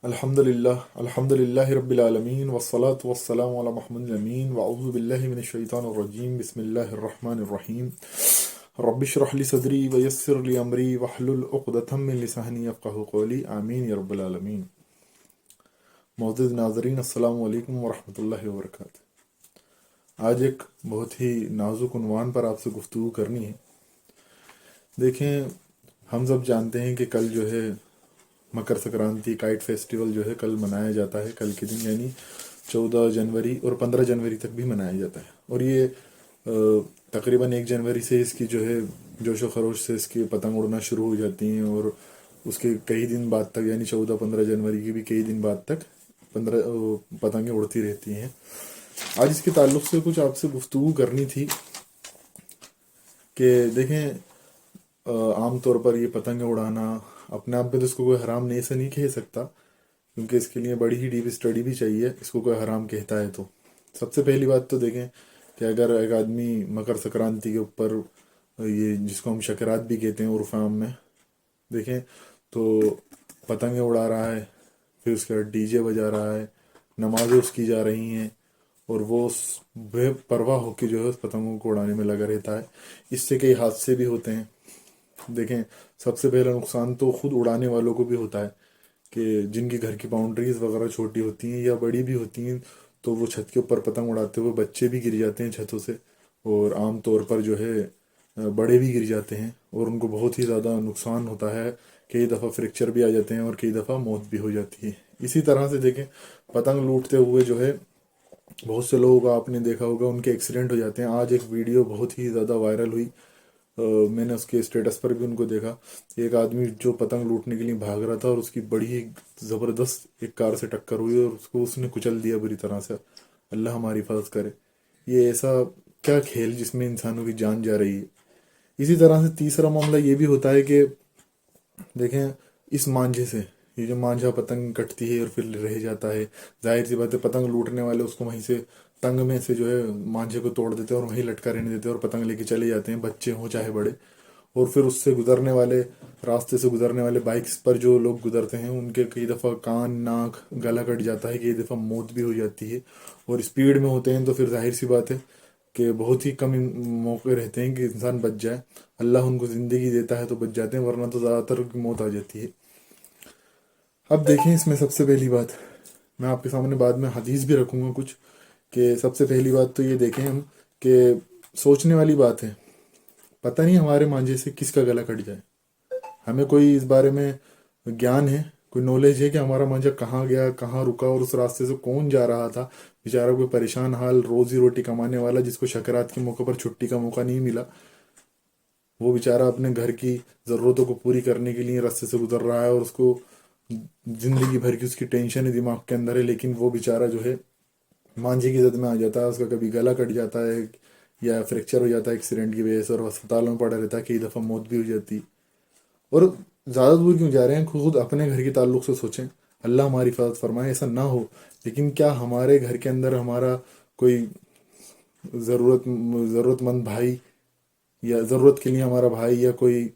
الحمد للہ رب العالمین والصلاة والسلام علی محمد الامین واعوذ باللہ من الشیطان الرجیم بسم اللہ الرحمن الرحیم رب اشرح لی صدری ویسر لی امری واحلل عقدۃ من لسانی یفقہوا قولی آمین یا رب العالمین۔ معزز ناظرین، السلام علیکم ورحمۃ اللہ وبرکاتہ۔ آج ایک بہت ہی نازک عنوان پر آپ سے گفتگو کرنی ہے۔ دیکھیں، ہم سب جانتے ہیں کہ کل جو ہے مکر سنکرانتی کائٹ فیسٹیول جو ہے کل منایا جاتا ہے، کل کے دن یعنی 14 جنوری اور 15 جنوری تک بھی منایا جاتا ہے، اور یہ تقریباً 1 جنوری سے اس کی جو ہے جوش و خروش سے اس کی پتنگ اڑنا شروع ہو جاتی ہیں، اور اس کے کئی دن بعد تک یعنی 14-15 جنوری کی بھی کئی دن بعد تک 15 پتنگیں اڑتی رہتی ہیں۔ آج اس کے تعلق سے کچھ آپ سے گفتگو کرنی تھی کہ دیکھیں، عام طور پر یہ پتنگیں اڑانا اپنے آپ میں تو اس کو کوئی حرام نہیں سے نہیں کہہ سکتا، کیونکہ اس کے لیے بڑی ہی ڈیپ اسٹڈی بھی چاہیے اس کو کوئی حرام کہتا ہے تو۔ سب سے پہلی بات تو دیکھیں کہ اگر ایک آدمی مکر سنکرانتی کے اوپر یہ جس کو ہم شکرات بھی کہتے ہیں عرف عام میں، دیکھیں تو پتنگیں اڑا رہا ہے، پھر اس کے بعد ڈی جے بجا رہا ہے، نمازیں اس کی جا رہی ہیں، اور وہ بے پرواہ ہو کے جو ہے اس پتنگوں کو اڑانے میں لگا رہتا ہے۔ اس سے کئی حادثے بھی ہوتے ہیں۔ دیکھیں، سب سے پہلا نقصان تو خود اڑانے والوں کو بھی ہوتا ہے کہ جن کی گھر کی باؤنڈریز وغیرہ چھوٹی ہوتی ہیں یا بڑی بھی ہوتی ہیں، تو وہ چھت کے اوپر پتنگ اڑاتے ہوئے بچے بھی گر جاتے ہیں چھتوں سے، اور عام طور پر جو ہے بڑے بھی گر جاتے ہیں، اور ان کو بہت ہی زیادہ نقصان ہوتا ہے۔ کئی دفعہ فریکچر بھی آ جاتے ہیں اور کئی دفعہ موت بھی ہو جاتی ہے۔ اسی طرح سے دیکھیں، پتنگ لوٹتے ہوئے جو ہے بہت سے لوگوں کا آپ نے دیکھا ہوگا ان کے ایکسیڈنٹ ہو جاتے ہیں۔ آج ایک ویڈیو بہت ہی زیادہ وائرل ہوئی، میں نے اس کے اسٹیٹس پر بھی ان کو دیکھا۔ ایک آدمی جو پتنگ لوٹنے کے لیے بھاگ رہا تھا، اور اس کی بڑی ہی زبردست ایک کار سے ٹکر ہوئی اور اس نے کچل دیا بری طرح سے۔ اللہ ہماری حفاظت کرے۔ یہ ایسا کیا کھیل جس میں انسانوں کی جان جا رہی ہے۔ اسی طرح سے تیسرا معاملہ یہ بھی ہوتا ہے کہ دیکھیں، اس مانجھے سے یہ جو مانجھا پتنگ کٹتی ہے اور پھر رہ جاتا ہے، ظاہر سی بات ہے پتنگ لوٹنے والے اس کو وہیں سے تنگ میں سے جو ہے مانجھے کو توڑ دیتے ہیں اور وہیں لٹکا رہنے دیتے ہیں اور پتنگ لے کے چلے جاتے ہیں، بچے ہوں چاہے بڑے۔ اور پھر اس سے گزرنے والے راستے سے گزرنے والے بائکس پر جو لوگ گزرتے ہیں ان کے کئی دفعہ کان، ناک، گلا کٹ جاتا ہے، کئی دفعہ موت بھی ہو جاتی ہے۔ اور اسپیڈ میں ہوتے ہیں تو پھر ظاہر سی بات ہے کہ بہت ہی کم موقع رہتے ہیں کہ انسان بچ جائے۔ اللہ ان کو زندگی دیتا ہے تو بچ جاتے ہیں، ورنہ تو زیادہ تر کی موت آ جاتی ہے۔ اب دیکھیں، اس میں سب سے پہلی بات میں آپ کے سامنے بعد میں حدیث بھی رکھوں گا کچھ، کہ سب سے پہلی بات تو یہ دیکھیں ہم کہ سوچنے والی بات ہے، پتہ نہیں ہمارے مانجھے سے کس کا گلا کٹ جائے۔ ہمیں کوئی اس بارے میں گیان ہے، کوئی نالج ہے کہ ہمارا مانجھا کہاں گیا، کہاں رکا، اور اس راستے سے کون جا رہا تھا؟ بیچارہ کوئی پریشان حال روزی روٹی کمانے والا جس کو شکرات کے موقع پر چھٹی کا موقع نہیں ملا، وہ بیچارہ اپنے گھر کی ضرورتوں کو پوری کرنے کے لیے راستے سے گزر رہا ہے، اور اس کو زندگی بھر کی اس کی ٹینشن ہے دماغ کے اندر ہے، لیکن وہ بیچارہ جو ہے مانجھے کی زد میں آ جاتا ہے، اس کا کبھی گلا کٹ جاتا ہے یا فریکچر ہو جاتا ہے ایکسیڈنٹ کی وجہ سے، اور ہسپتال میں پڑا رہتا ہے، کئی دفعہ موت بھی ہو جاتی۔ اور زیادہ دور کیوں جا رہے ہیں، خود اپنے گھر کے تعلق سے سوچیں، اللہ ہماری حفاظت فرمائے ایسا نہ ہو، لیکن کیا ہمارے گھر کے اندر ہمارا کوئی ضرورت مند بھائی، یا ضرورت کے لیے ہمارا بھائی یا کوئی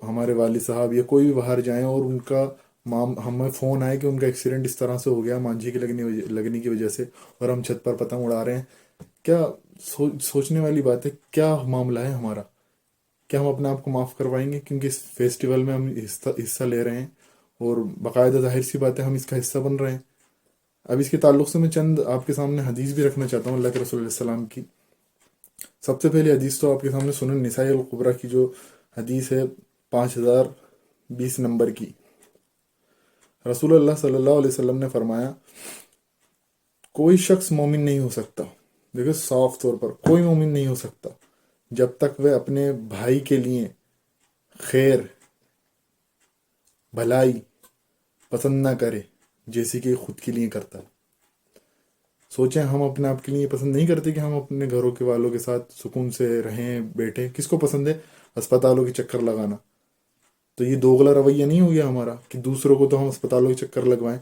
ہمارے والد صاحب یا کوئی بھی باہر جائیں اور ان کا ہمیں فون آئے کہ ان کا ایکسیڈنٹ اس طرح سے ہو گیا مانجھے کے لگنے کی وجہ سے، اور ہم چھت پر پتنگ اڑا رہے ہیں، کیا سوچنے والی بات ہے؟ کیا معاملہ ہے ہمارا؟ کیا ہم اپنے آپ کو معاف کروائیں گے کیونکہ اس فیسٹیول میں ہم حصہ لے رہے ہیں، اور باقاعدہ ظاہر سی بات ہے ہم اس کا حصہ بن رہے ہیں؟ اب اس کے تعلق سے میں چند آپ کے سامنے حدیث بھی رکھنا چاہتا ہوں اللہ کے رسول علیہ السلام کی۔ سب سے پہلی حدیث تو آپ کے سامنے سنن نسائی الکبریٰ کی جو حدیث ہے 5020 نمبر کی، رسول اللہ صلی اللہ علیہ وسلم نے فرمایا، کوئی شخص مومن نہیں ہو سکتا، دیکھو صاف طور پر کوئی مومن نہیں ہو سکتا جب تک وہ اپنے بھائی کے لیے خیر، بھلائی پسند نہ کرے جیسے کہ خود کے لیے کرتا ہے۔ سوچیں، ہم اپنے آپ کے لیے پسند نہیں کرتے کہ ہم اپنے گھروں کے والوں کے ساتھ سکون سے رہیں بیٹھیں؟ کس کو پسند ہے اسپتالوں کے چکر لگانا؟ تو یہ دوغلا رویہ نہیں ہو گیا ہمارا کہ دوسروں کو تو ہم اسپتالوں کے چکر لگوائیں؟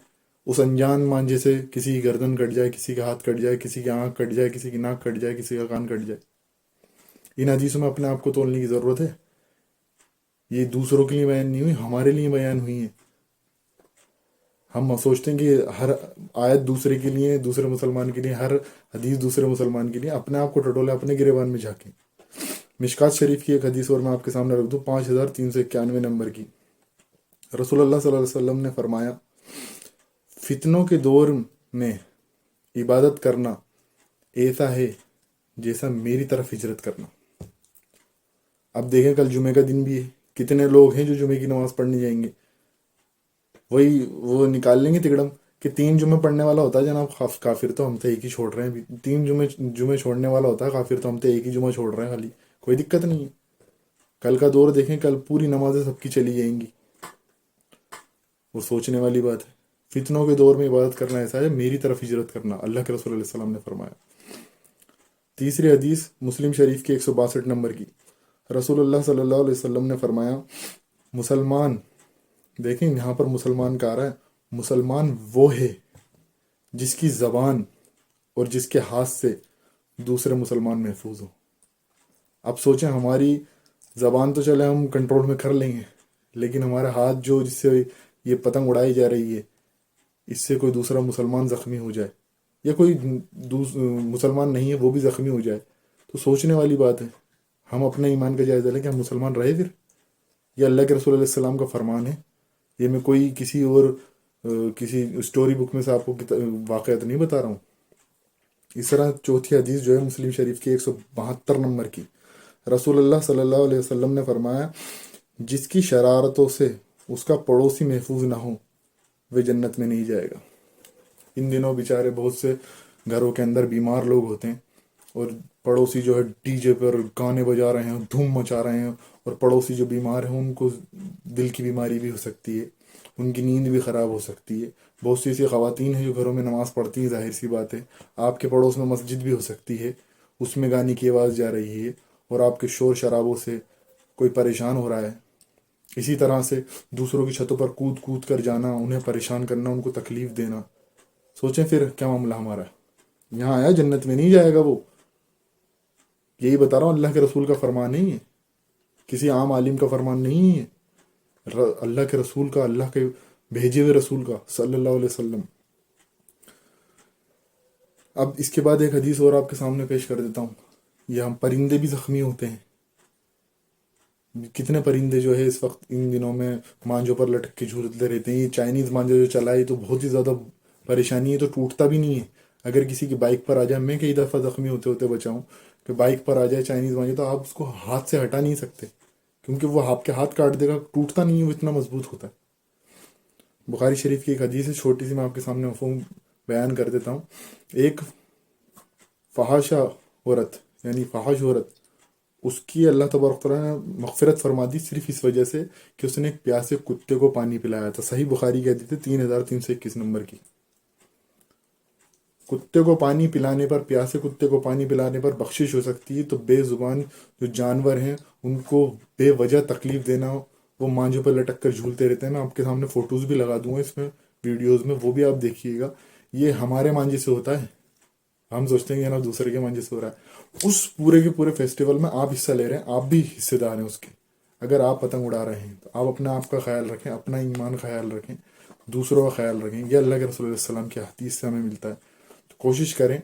اس انجان مانجھے سے کسی کی گردن کٹ جائے، کسی کا ہاتھ کٹ جائے، کسی کی آنکھ کٹ جائے، کسی کی ناک کٹ جائے، کسی کا کان کٹ جائے، ان حدیثوں میں اپنے آپ کو تولنے کی ضرورت ہے؟ یہ دوسروں کے لیے بیان نہیں ہوئی، ہمارے لیے بیان ہوئی ہیں۔ ہم سوچتے ہیں کہ ہر آیت دوسرے کے لیے، دوسرے مسلمان کے لیے، ہر حدیث دوسرے مسلمان کے لیے. اپنے آپ کو ٹٹولے، اپنے گریبان میں جھانکیں. مشکات شریف کی ایک حدیث اور میں آپ کے سامنے رکھ دوں، 5391 نمبر کی. رسول اللہ صلی اللہ علیہ وسلم نے فرمایا، فتنوں کے دور میں عبادت کرنا ایسا ہے جیسا میری طرف ہجرت کرنا. اب دیکھیں کل جمعے کا دن بھی ہے، کتنے لوگ ہیں جو جمعے کی نماز پڑھنے جائیں گے. وہی وہ نکال لیں گے تکڑم کہ 3 جمعے پڑھنے والا ہوتا ہے جناب کافر، تو ہم تو ایک ہی چھوڑ رہے ہیں. 3 جمعے چھوڑنے والا ہوتا ہے کافر، تو ہم تو ایک ہی جمعہ چھوڑ رہے ہیں خالی. کوئی دقت نہیں ہے. کل کا دور دیکھیں، کل پوری نمازیں سب کی چلی جائیں گی. وہ سوچنے والی بات ہے. فتنوں کے دور میں عبادت کرنا ایسا ہے میری طرف ہجرت کرنا، اللہ کے رسول علیہ السلام نے فرمایا. تیسری حدیث مسلم شریف کی 162 نمبر کی. رسول اللہ صلی اللہ علیہ وسلم نے فرمایا، مسلمان، دیکھیں یہاں پر مسلمان کا آ رہا ہے، مسلمان وہ ہے جس کی زبان اور جس کے ہاتھ سے دوسرے مسلمان محفوظ ہو. اب سوچیں، ہماری زبان تو چلے ہم کنٹرول میں کر لیں گے، لیکن ہمارا ہاتھ جو جس سے یہ پتنگ اڑائی جا رہی ہے، اس سے کوئی دوسرا مسلمان زخمی ہو جائے، یا کوئی مسلمان نہیں ہے وہ بھی زخمی ہو جائے، تو سوچنے والی بات ہے. ہم اپنے ایمان کا جائزہ لیں کہ ہم مسلمان رہے پھر. یہ اللہ کے رسول علیہ السلام کا فرمان ہے. یہ میں کوئی کسی اور کسی اسٹوری بک میں سے آپ کو واقعات نہیں بتا رہا ہوں. اس طرح چوتھی حدیث جو ہے مسلم شریف کی 172 نمبر کی. رسول اللہ صلی اللہ علیہ وسلم نے فرمایا، جس کی شرارتوں سے اس کا پڑوسی محفوظ نہ ہو وہ جنت میں نہیں جائے گا. ان دنوں بیچارے بہت سے گھروں کے اندر بیمار لوگ ہوتے ہیں، اور پڑوسی جو ہے ڈی جے پر گانے بجا رہے ہیں، دھوم مچا رہے ہیں، اور پڑوسی جو بیمار ہیں ان کو دل کی بیماری بھی ہو سکتی ہے، ان کی نیند بھی خراب ہو سکتی ہے. بہت سی ایسی خواتین ہیں جو گھروں میں نماز پڑھتی ہیں، ظاہر سی بات ہے آپ کے پڑوس میں مسجد بھی ہو سکتی ہے، اس میں گانے کی آواز جا رہی ہے اور آپ کے شور شرابوں سے کوئی پریشان ہو رہا ہے. اسی طرح سے دوسروں کی چھتوں پر کود کود کر جانا، انہیں پریشان کرنا، ان کو تکلیف دینا. سوچیں پھر کیا معاملہ ہمارا. یہاں آیا جنت میں نہیں جائے گا وہ. یہی بتا رہا ہوں، اللہ کے رسول کا فرمان نہیں ہے، کسی عام عالم کا فرمان نہیں ہے، اللہ کے رسول کا، اللہ کے بھیجے ہوئے رسول کا صلی اللہ علیہ وسلم. اب اس کے بعد ایک حدیث اور آپ کے سامنے پیش کر دیتا ہوں. یہ ہم پرندے بھی زخمی ہوتے ہیں. کتنے پرندے جو ہے اس وقت ان دنوں میں مانجوں پر لٹک کے جھولتے رہتے ہیں. یہ چائنیز مانجا جو چلا ہے تو بہت ہی زیادہ پریشانی ہے، تو ٹوٹتا بھی نہیں ہے. اگر کسی کی بائک پر آ جائے، میں کئی دفعہ زخمی ہوتے ہوتے بچا ہوں کہ بائک پر آ جائے چائنیز مانجا، تو آپ اس کو ہاتھ سے ہٹا نہیں سکتے، کیونکہ وہ آپ کے ہاتھ کاٹ دے گا. ٹوٹتا نہیں ہے، وہ اتنا مضبوط ہوتا ہے. بخاری شریف کی ایک حدیث ہے چھوٹی سی، میں آپ کے سامنے مفہوم بیان کر دیتا ہوں. ایک فحاشہ عورت، یعنی فحش عورت، اس کی اللہ تبارک تعالیٰ نے مغفرت فرما دی صرف اس وجہ سے کہ اس نے ایک پیاسے کتے کو پانی پلایا تھا. صحیح بخاری کی حدیث ہے 3321 نمبر کی. کتے کو پانی پلانے پر، پیاسے کتے کو پانی پلانے پر بخشش ہو سکتی ہے، تو بے زبان جو جانور ہیں ان کو بے وجہ تکلیف دینا، وہ مانجوں پر لٹک کر جھولتے رہتے ہیں. میں آپ کے سامنے فوٹوز بھی لگا دوں گا اس میں، ویڈیوز میں، وہ بھی آپ دیکھیے گا. یہ ہمارے مانجے سے ہوتا ہے، ہم سوچتے ہیں کہ نا دوسرے کے مانجے سے ہو رہا ہے. اس پورے کے پورے فیسٹیول میں آپ حصہ لے رہے ہیں، آپ بھی حصے دار ہیں اس کے. اگر آپ پتنگ اڑا رہے ہیں تو آپ اپنا آپ کا خیال رکھیں، اپنا ایمان خیال رکھیں، دوسروں کا خیال رکھیں. یہ اللہ کے رسول علیہ السلام کی حدیث سے ہمیں ملتا ہے. تو کوشش کریں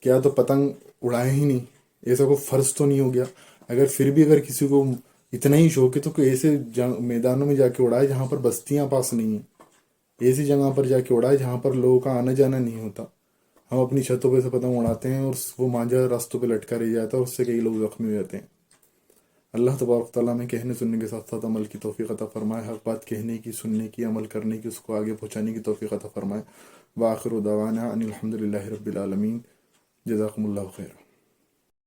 کہ یا تو پتنگ اڑائیں ہی نہیں، ایسا کوئی فرض تو نہیں ہو گیا. اگر پھر بھی اگر کسی کو اتنا ہی شوق ہے تو کوئی ایسے میدانوں میں جا کے اڑائے جہاں پر بستیاں پاس نہیں ہیں، ایسی جگہ پر جا کے اڑائے جہاں پر لوگوں کا آنا جانا نہیں ہوتا. ہم اپنی چھتوں پہ سے پتنگ اڑاتے ہیں اور وہ مانجا راستوں پہ لٹکا رہ جاتا ہے، اور اس سے کئی لوگ زخمی ہو جاتے ہیں. اللہ تبارک تعالیٰ میں کہنے سننے کے ساتھ ساتھ عمل کی توفیق عطا فرمائے. حق بات کہنے کی، سننے کی، عمل کرنے کی، اس کو آگے پہنچانے کی توفیق عطا فرمائے. وآخر دعوانا ان الحمد للہ رب العالمین. جزاکم اللہ خیر.